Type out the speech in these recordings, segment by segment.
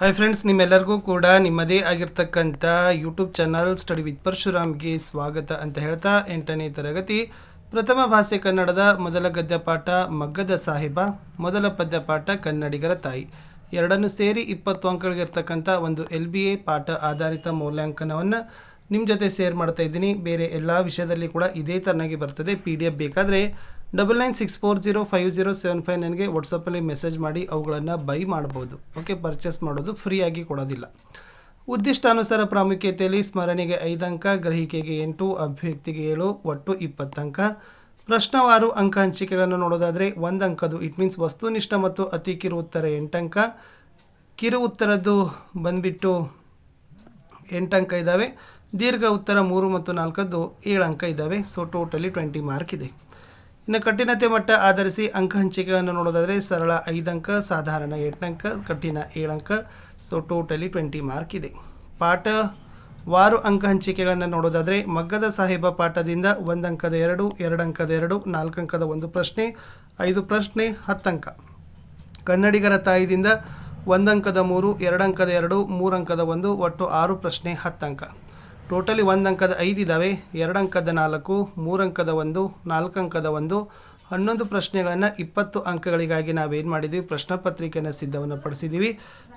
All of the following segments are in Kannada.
ಹಾಯ್ ಫ್ರೆಂಡ್ಸ್, ನಿಮ್ಮೆಲ್ಲರಿಗೂ ಕೂಡ ನಿಮ್ಮದೇ ಆಗಿರ್ತಕ್ಕಂಥ ಯೂಟ್ಯೂಬ್ ಚಾನಲ್ ಸ್ಟಡಿ ವಿತ್ ಪರಶುರಾಮ್ಗೆ ಸ್ವಾಗತ ಅಂತ ಹೇಳ್ತಾ 8ನೇ ತರಗತಿ ಪ್ರಥಮ ಭಾಷೆ ಕನ್ನಡದ ಮೊದಲ ಗದ್ಯ ಪಾಠ ಮಗ್ಗದ ಸಾಹಿಬ, ಮೊದಲ ಪದ್ಯ ಪಾಠ ಕನ್ನಡಿಗರ ತಾಯಿ ಎರಡನ್ನು ಸೇರಿ 20 ಅಂಕಗಳಿಗಿರ್ತಕ್ಕಂಥ ಒಂದು LBA ಪಾಠ ಆಧಾರಿತ ಮೌಲ್ಯಾಂಕನವನ್ನು ನಿಮ್ಮ ಜೊತೆ ಶೇರ್ ಮಾಡ್ತಾ ಇದ್ದೀನಿ. ಬೇರೆ ಎಲ್ಲ ವಿಷಯದಲ್ಲಿ ಕೂಡ ಇದೇ ಥರನಾಗಿ ಬರ್ತದೆ. PDF ಬೇಕಾದರೆ 9964050759 ನನಗೆ ವಾಟ್ಸಪ್ಪಲ್ಲಿ ಮೆಸೇಜ್ ಮಾಡಿ ಅವುಗಳನ್ನು ಬೈ ಮಾಡ್ಬೋದು. ಓಕೆ, ಪರ್ಚೇಸ್ ಮಾಡೋದು ಫ್ರೀಯಾಗಿ ಕೊಡೋದಿಲ್ಲ. ಉದ್ದಿಷ್ಟಾನುಸಾರ ಪ್ರಾಮುಖ್ಯತೆಯಲ್ಲಿ ಸ್ಮರಣೆಗೆ 5 ಅಂಕ, ಗ್ರಹಿಕೆಗೆ 8, ಅಭಿವ್ಯಕ್ತಿಗೆ 7, ಒಟ್ಟು 20 ಅಂಕ. ಪ್ರಶ್ನವಾರು ಅಂಕ ಹಂಚಿಕೆಗಳನ್ನು ನೋಡೋದಾದರೆ 1 ಅಂಕದು ಇಟ್ ಮೀನ್ಸ್ ವಸ್ತುನಿಷ್ಠ ಮತ್ತು ಅತಿ ಕಿರು ಉತ್ತರ 8 ಅಂಕ, ಕಿರು ಉತ್ತರದ್ದು ಬಂದುಬಿಟ್ಟು 8 ಅಂಕ ಇದ್ದಾವೆ. ದೀರ್ಘ ಉತ್ತರ 3 ಮತ್ತು 4ದ್ದು 7 ಅಂಕ ಇದ್ದಾವೆ. ಸೊ ಟೋಟಲಿ 20 ಮಾರ್ಕ್ ಇದೆ. ಇನ್ನು ಕಠಿಣತೆ ಮಟ್ಟ ಆಧರಿಸಿ ಅಂಕ ಹಂಚಿಕೆಗಳನ್ನು ನೋಡೋದಾದರೆ ಸರಳ 5 ಅಂಕ, ಸಾಧಾರಣ 8 ಅಂಕ, ಕಠಿಣ 7 ಅಂಕ. ಸೊ ಟೋಟಲಿ 20 ಮಾರ್ಕ್ ಇದೆ. ಪಾಠ ವಾರು ಅಂಕ ಹಂಚಿಕೆಗಳನ್ನು ನೋಡೋದಾದರೆ ಮಗ್ಗದ ಸಾಹೇಬ ಪಾಠದಿಂದ 1 ಅಂಕದ 2, 2 ಅಂಕದ 2, 4 ಅಂಕದ 1 ಪ್ರಶ್ನೆ, 5 ಪ್ರಶ್ನೆ, 10 ಅಂಕ. ಕನ್ನಡಿಗರ ತಾಯಿದಿಂದ 1 ಅಂಕದ 3, 2 ಅಂಕದ 2, 3 ಅಂಕದ 1, ಒಟ್ಟು 6 ಪ್ರಶ್ನೆ, 10 ಅಂಕ. ಟೋಟಲಿ 1 ಅಂಕದ 5 ಇದ್ದಾವೆ, 2 ಅಂಕದ 4, 3 ಅಂಕದ 1, 4 ಅಂಕದ 1, 11 ಪ್ರಶ್ನೆಗಳನ್ನು 20 ಅಂಕಗಳಿಗಾಗಿ ನಾವೇನು ಮಾಡಿದ್ದೀವಿ, ಪ್ರಶ್ನೆ ಪತ್ರಿಕೆಯನ್ನು ಸಿದ್ಧವನ್ನು ಪಡಿಸಿದ್ದೀವಿ.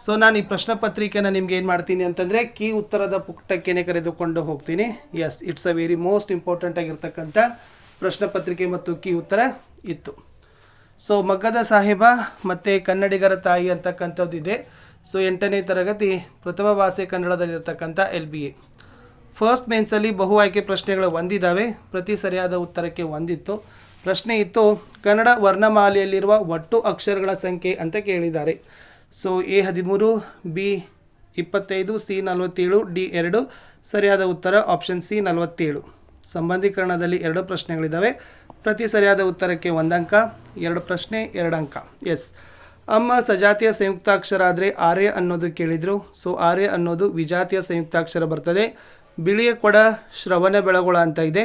ಸೊ ನಾನು ಈ ಪ್ರಶ್ನೆ ಪತ್ರಿಕೆಯನ್ನು ನಿಮ್ಗೆ ಏನು ಮಾಡ್ತೀನಿ ಅಂತಂದರೆ ಕೀ ಉತ್ತರದ ಪುಟಕ್ಕೇನೆ ಕರೆದುಕೊಂಡು ಹೋಗ್ತೀನಿ. Yes, it's a very most important ಆಗಿರ್ತಕ್ಕಂಥ ಪ್ರಶ್ನೆ ಪತ್ರಿಕೆ ಮತ್ತು ಕೀ ಉತ್ತರ ಇತ್ತು. ಸೊ ಮಗ್ಗದ ಸಾಹೇಬ ಮತ್ತು ಕನ್ನಡಿಗರ ತಾಯಿ ಅಂತಕ್ಕಂಥದ್ದು ಇದೆ. ಸೊ 8ನೇ ತರಗತಿ ಪ್ರಥಮ ಭಾಷೆ ಕನ್ನಡದಲ್ಲಿರ್ತಕ್ಕಂಥ LBA. ಫಸ್ಟ್ ಮೇನ್ಸಲ್ಲಿ ಬಹು ಆಯ್ಕೆ ಪ್ರಶ್ನೆಗಳು ಒಂದಿದ್ದಾವೆ, ಪ್ರತಿ ಸರಿಯಾದ ಉತ್ತರಕ್ಕೆ ಒಂದಿತ್ತು. ಪ್ರಶ್ನೆ ಇತ್ತು, ಕನ್ನಡ ವರ್ಣಮಾಲೆಯಲ್ಲಿರುವ ಒಟ್ಟು ಅಕ್ಷರಗಳ ಸಂಖ್ಯೆ ಅಂತ ಕೇಳಿದ್ದಾರೆ. So A13, B25, C47, D2. ಸರಿಯಾದ ಉತ್ತರ ಆಪ್ಷನ್ C 47. ಸಂಬಂಧೀಕರಣದಲ್ಲಿ 2 ಪ್ರಶ್ನೆಗಳಿದ್ದಾವೆ, ಪ್ರತಿ ಸರಿಯಾದ ಉತ್ತರಕ್ಕೆ 1 ಅಂಕ, 2 ಪ್ರಶ್ನೆ 2 ಅಂಕ. ಎಸ್, ಅಮ್ಮ ಸಜಾತಿಯ ಸಂಯುಕ್ತಾಕ್ಷರ ಆದರೆ ಆರ್ಯ ಅನ್ನೋದು ಕೇಳಿದರು. ಸೊ ಆರ್ಯ ಅನ್ನೋದು ವಿಜಾತಿಯ ಸಂಯುಕ್ತಾಕ್ಷರ ಬರ್ತದೆ. ಬಿಳಿಯ ಕೊಡ ಶ್ರವಣ ಬೆಳಗೊಳ ಅಂತ ಇದೆ,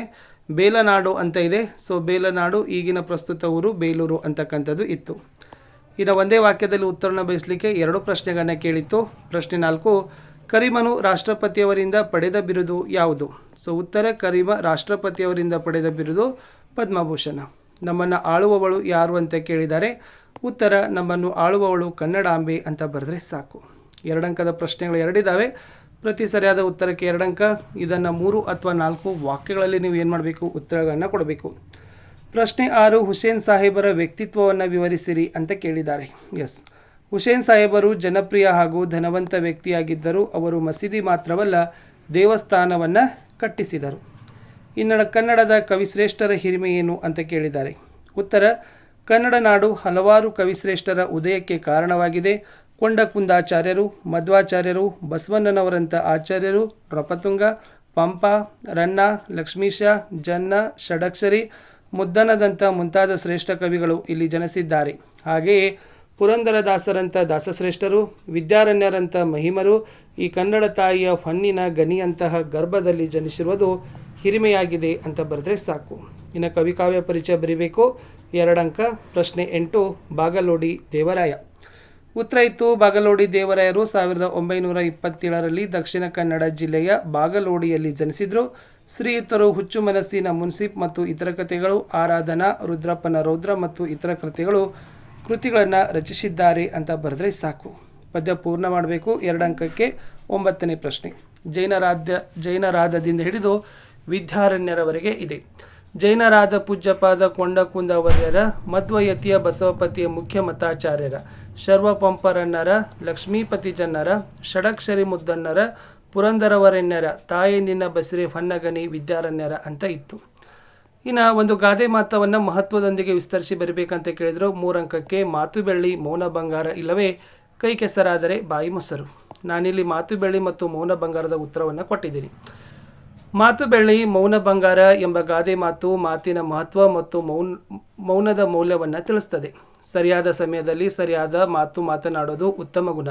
ಬೇಲನಾಡು ಅಂತ ಇದೆ. ಸೊ ಬೇಲನಾಡು ಈಗಿನ ಪ್ರಸ್ತುತ ಊರು ಬೇಲೂರು ಅಂತಕ್ಕಂಥದ್ದು ಇತ್ತು. ಇನ್ನು ಒಂದೇ ವಾಕ್ಯದಲ್ಲಿ ಉತ್ತರನ ಬಯಸಲಿಕ್ಕೆ 2 ಪ್ರಶ್ನೆಗಳನ್ನ ಕೇಳಿತ್ತು. ಪ್ರಶ್ನೆ 4, ಕರೀಮನು ರಾಷ್ಟ್ರಪತಿಯವರಿಂದ ಪಡೆದ ಬಿರುದು ಯಾವುದು? ಸೊ ಉತ್ತರ, ಕರೀಮ ರಾಷ್ಟ್ರಪತಿಯವರಿಂದ ಪಡೆದ ಬಿರುದು ಪದ್ಮಭೂಷಣ. ನಮ್ಮನ್ನು ಆಳುವವಳು ಯಾರು ಅಂತ ಕೇಳಿದ್ದಾರೆ. ಉತ್ತರ, ನಮ್ಮನ್ನು ಆಳುವವಳು ಕನ್ನಡಾಂಬೆ ಅಂತ ಬರೆದ್ರೆ ಸಾಕು. 2 ಅಂಕದ ಪ್ರಶ್ನೆಗಳು 2 ಇದ್ದಾವೆ, ಪ್ರತಿ ಸರಿಯಾದ ಉತ್ತರಕ್ಕೆ 2 ಅಂಕ. ಇದನ್ನು 3 ಅಥವಾ 4 ವಾಕ್ಯಗಳಲ್ಲಿ ನೀವು ಏನು ಮಾಡಬೇಕು, ಉತ್ತರಗಳನ್ನು ಕೊಡಬೇಕು. ಪ್ರಶ್ನೆ 6, ಹುಸೇನ್ ಸಾಹೇಬರ ವ್ಯಕ್ತಿತ್ವವನ್ನು ವಿವರಿಸಿರಿ ಅಂತ ಕೇಳಿದ್ದಾರೆ. ಎಸ್, ಹುಸೇನ್ ಸಾಹೇಬರು ಜನಪ್ರಿಯ ಹಾಗೂ ಧನವಂತ ವ್ಯಕ್ತಿಯಾಗಿದ್ದರು. ಅವರು ಮಸೀದಿ ಮಾತ್ರವಲ್ಲ, ದೇವಸ್ಥಾನವನ್ನು ಕಟ್ಟಿಸಿದರು. ಇನ್ನು ಕನ್ನಡದ ಕವಿಶ್ರೇಷ್ಠರ ಹಿರಿಮೆ ಏನು ಅಂತ ಕೇಳಿದ್ದಾರೆ. ಉತ್ತರ, ಕನ್ನಡ ನಾಡು ಹಲವಾರು ಕವಿಶ್ರೇಷ್ಠರ ಉದಯಕ್ಕೆ ಕಾರಣವಾಗಿದೆ. ಕೊಂಡಕುಂದಾಚಾರ್ಯರು, ಮಧ್ವಾಚಾರ್ಯರು, ಬಸವಣ್ಣನವರಂಥ ಆಚಾರ್ಯರು, ನೃಪತುಂಗ, ಪಂಪ, ರನ್ನ, ಲಕ್ಷ್ಮೀಶ, ಜನ್ನ, ಷಡಕ್ಷರಿ, ಮುದ್ದನದಂಥ ಮುಂತಾದ ಶ್ರೇಷ್ಠ ಕವಿಗಳು ಇಲ್ಲಿ ಜನಿಸಿದ್ದಾರೆ. ಹಾಗೆಯೇ ಪುರಂದರದಾಸರಂಥ ದಾಸಶ್ರೇಷ್ಠರು, ವಿದ್ಯಾರಣ್ಯರಂಥ ಮಹಿಮರು ಈ ಕನ್ನಡ ತಾಯಿಯ ಹೊನ್ನಿನ ಗನಿಯಂತಹ ಗರ್ಭದಲ್ಲಿ ಜನಿಸಿರುವುದು ಹಿರಿಮೆಯಾಗಿದೆ ಅಂತ ಬರೆದ್ರೆ ಸಾಕು. ಇನ್ನು ಕವಿಕಾವ್ಯ ಪರಿಚಯ ಬರೀಬೇಕು, 2 ಅಂಕ. ಪ್ರಶ್ನೆ 8, ಬಾಗಲೋಡಿ ದೇವರಾಯ. ಉತ್ತರ ಇತ್ತು, ಬಾಗಲೋಡಿ ದೇವರಾಯರು 1927ರಲ್ಲಿ ದಕ್ಷಿಣ ಕನ್ನಡ ಜಿಲ್ಲೆಯ ಬಾಗಲೋಡಿಯಲ್ಲಿ ಜನಿಸಿದರು. ಶ್ರೀಯುತರು ಹುಚ್ಚು ಮನಸ್ಸಿನ ಮುನ್ಸಿಪ್ ಮತ್ತು ಇತರ ಕಥೆಗಳು, ಆರಾಧನಾ, ರುದ್ರಪ್ಪನ ರೌದ್ರ ಮತ್ತು ಇತರ ಕೃತಿಗಳನ್ನು ರಚಿಸಿದ್ದಾರೆ ಅಂತ ಬರೆದ್ರೆ ಸಾಕು. ಪದ್ಯ ಪೂರ್ಣ ಮಾಡಬೇಕು. 2 ಅಂಕಕ್ಕೆ 9ನೇ ಪ್ರಶ್ನೆ. ಜೈನರಾಧದಿಂದ ಹಿಡಿದು ವಿದ್ಯಾರಣ್ಯರವರೆಗೆ ಇದೆ. ಜೈನರಾದ ಪೂಜ್ಯಪಾದ ಕೊಂಡಕುಂದವರ್ಯರ, ಮಧ್ವಯತಿಯ ಬಸವಪತಿಯ ಮುಖ್ಯ ಮತಾಚಾರ್ಯರ, ಶರ್ವಪಂಪರನ್ನರ, ಲಕ್ಷ್ಮೀಪತಿ ಜನ್ನರ, ಷಡಕ್ಷರಿ ಮುದ್ದನ್ನರ, ಪುರಂದರವರಣ್ಯರ, ತಾಯಿ ನಿನ್ನ ಬಸಿರೆ ಹೊನ್ನಗನಿ ವಿದ್ಯಾರಣ್ಯರ ಅಂತ ಇತ್ತು. ಇನ್ನು ಒಂದು ಗಾದೆ ಮಾತವನ್ನು ಮಹತ್ವದೊಂದಿಗೆ ವಿಸ್ತರಿಸಿ ಬರೀಬೇಕಂತ ಕೇಳಿದರು. 3 ಅಂಕಕ್ಕೆ ಮಾತು ಬೆಳ್ಳಿ ಮೌನ ಬಂಗಾರ ಇಲ್ಲವೇ ಕೈ ಕೆಸರಾದರೆ ಬಾಯಿ ಮೊಸರು. ನಾನಿಲ್ಲಿ ಮಾತು ಬೆಳ್ಳಿ ಮತ್ತು ಮೌನ ಬಂಗಾರದ ಉತ್ತರವನ್ನು ಕೊಟ್ಟಿದ್ದೀನಿ. ಮಾತು ಬೆಳ್ಳಿ ಮೌನ ಬಂಗಾರ ಎಂಬ ಗಾದೆ ಮಾತು ಮಾತಿನ ಮಹತ್ವ ಮತ್ತು ಮೌನದ ಮೌಲ್ಯವನ್ನು ತಿಳಿಸ್ತದೆ. ಸರಿಯಾದ ಸಮಯದಲ್ಲಿ ಸರಿಯಾದ ಮಾತನಾಡೋದು ಉತ್ತಮ ಗುಣ.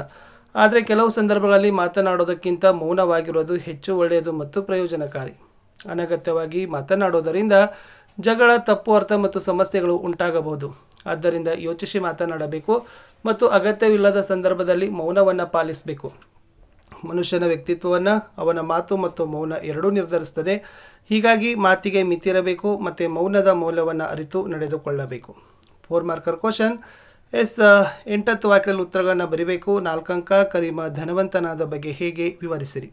ಆದರೆ ಕೆಲವು ಸಂದರ್ಭಗಳಲ್ಲಿ ಮಾತನಾಡೋದಕ್ಕಿಂತ ಮೌನವಾಗಿರೋದು ಹೆಚ್ಚು ಒಳ್ಳೆಯದು ಮತ್ತು ಪ್ರಯೋಜನಕಾರಿ. ಅನಗತ್ಯವಾಗಿ ಮಾತನಾಡೋದರಿಂದ ಜಗಳ, ತಪ್ಪು ಅರ್ಥ ಮತ್ತು ಸಮಸ್ಯೆಗಳು ಉಂಟಾಗಬಹುದು. ಆದ್ದರಿಂದ ಯೋಚಿಸಿ ಮಾತನಾಡಬೇಕು ಮತ್ತು ಅಗತ್ಯವಿಲ್ಲದ ಸಂದರ್ಭದಲ್ಲಿ ಮೌನವನ್ನು ಪಾಲಿಸಬೇಕು. ಮನುಷ್ಯನ ವ್ಯಕ್ತಿತ್ವವನ್ನು ಅವನ ಮಾತು ಮತ್ತು ಮೌನ ಎರಡೂ ನಿರ್ಧರಿಸುತ್ತದೆ. ಹೀಗಾಗಿ ಮಾತಿಗೆ ಮಿತಿರಬೇಕು ಮತ್ತು ಮೌನದ ಮೌಲ್ಯವನ್ನು ಅರಿತು ನಡೆದುಕೊಳ್ಳಬೇಕು. 4 ಮಾರ್ಕರ್ ಕ್ವಶನ್. 8th ವಾಕ್ಯದಲ್ಲಿ ಉತ್ತರಗಳನ್ನು ಬರೀಬೇಕು. 4 ಅಂಕ. ಕರೀಮ ಧನವಂತನಾದ ಬಗ್ಗೆ ಹೇಗೆ ವಿವರಿಸಿರಿ.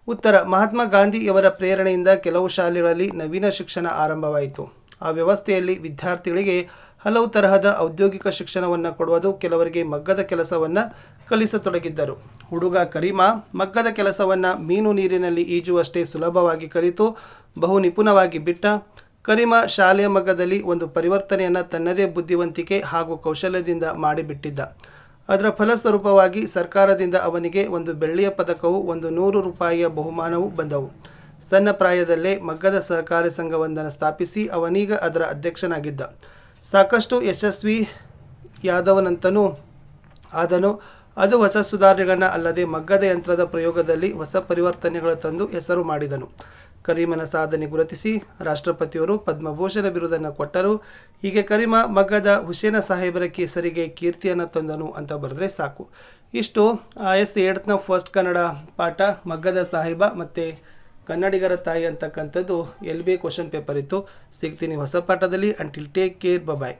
ಉತ್ತರ: ಮಹಾತ್ಮ ಗಾಂಧಿಯವರ ಪ್ರೇರಣೆಯಿಂದ ಕೆಲವು ಶಾಲೆಗಳಲ್ಲಿ ನವೀನ ಶಿಕ್ಷಣ ಆರಂಭವಾಯಿತು. ಆ ವ್ಯವಸ್ಥೆಯಲ್ಲಿ ವಿದ್ಯಾರ್ಥಿಗಳಿಗೆ ಹಲವು ತರಹದ ಔದ್ಯೋಗಿಕ ಶಿಕ್ಷಣವನ್ನು ಕೊಡುವುದು, ಕೆಲವರಿಗೆ ಮಗ್ಗದ ಕೆಲಸವನ್ನು ಕಲಿಸತೊಡಗಿದ್ದರು. ಹುಡುಗ ಕರೀಮ ಮಗ್ಗದ ಕೆಲಸವನ್ನು ಮೀನು ನೀರಿನಲ್ಲಿ ಈಜುವಷ್ಟೇ ಸುಲಭವಾಗಿ ಕಲಿತು ಬಹು ನಿಪುಣವಾಗಿ ಬಿಟ್ಟ. ಕರೀಮ ಶಾಲೆಯ ಮಗ್ಗದಲ್ಲಿ ಒಂದು ಪರಿವರ್ತನೆಯನ್ನು ತನ್ನದೇ ಬುದ್ಧಿವಂತಿಕೆ ಹಾಗೂ ಕೌಶಲ್ಯದಿಂದ ಮಾಡಿಬಿಟ್ಟಿದ್ದ. ಅದರ ಫಲಸ್ವರೂಪವಾಗಿ ಸರ್ಕಾರದಿಂದ ಅವನಿಗೆ ಒಂದು ಬೆಳ್ಳಿಯ ಪದಕವು, ಒಂದು 100 ರೂಪಾಯಿಯ ಬಹುಮಾನವೂ ಬಂದವು. ಸಣ್ಣ ಪ್ರಾಯದಲ್ಲೇ ಮಗ್ಗದ ಸಹಕಾರಿ ಸಂಘವೊಂದನ್ನು ಸ್ಥಾಪಿಸಿ ಅವನೀಗ ಅದರ ಅಧ್ಯಕ್ಷನಾಗಿದ್ದ. ಸಾಕಷ್ಟು ಯಶಸ್ವಿಯಾದವನಂತನೂ ಆದನು. ಅದು ಹೊಸ ಸುಧಾರಣೆಗಳನ್ನು ಅಲ್ಲದೆ ಮಗ್ಗದ ಯಂತ್ರದ ಪ್ರಯೋಗದಲ್ಲಿ ಹೊಸ ಪರಿವರ್ತನೆಗಳು ತಂದು ಹೆಸರು ಮಾಡಿದನು. ಕರೀಮನ ಸಾಧನೆ ಗುರುತಿಸಿ ರಾಷ್ಟ್ರಪತಿಯವರು ಪದ್ಮಭೂಷಣ ಬಿರುದನ್ನು ಕೊಟ್ಟರು. ಹೀಗೆ ಕರೀಮ ಮಗ್ಗದ ಹುಸೇನ ಸಾಹೇಬರ ಹೆಸರಿಗೆ ಕೀರ್ತಿಯನ್ನು ತಂದನು ಅಂತ ಬರೆದ್ರೆ ಸಾಕು. ಇಷ್ಟು 8th ಫಸ್ಟ್ ಕನ್ನಡ ಪಾಠ ಮಗ್ಗದ ಸಾಹೇಬ ಮತ್ತು ಕನ್ನಡಿಗರ ತಾಯಿ ಅಂತಕ್ಕಂಥದ್ದು LBA ಕ್ವಶನ್ ಪೇಪರ್ ಇತ್ತು. ಸಿಗ್ತೀನಿ ಹೊಸ ಪಾಠದಲ್ಲಿ. ಅಂಟಿಲ್ ಟೇಕ್ ಕೇರ್, ಬಾಯ್.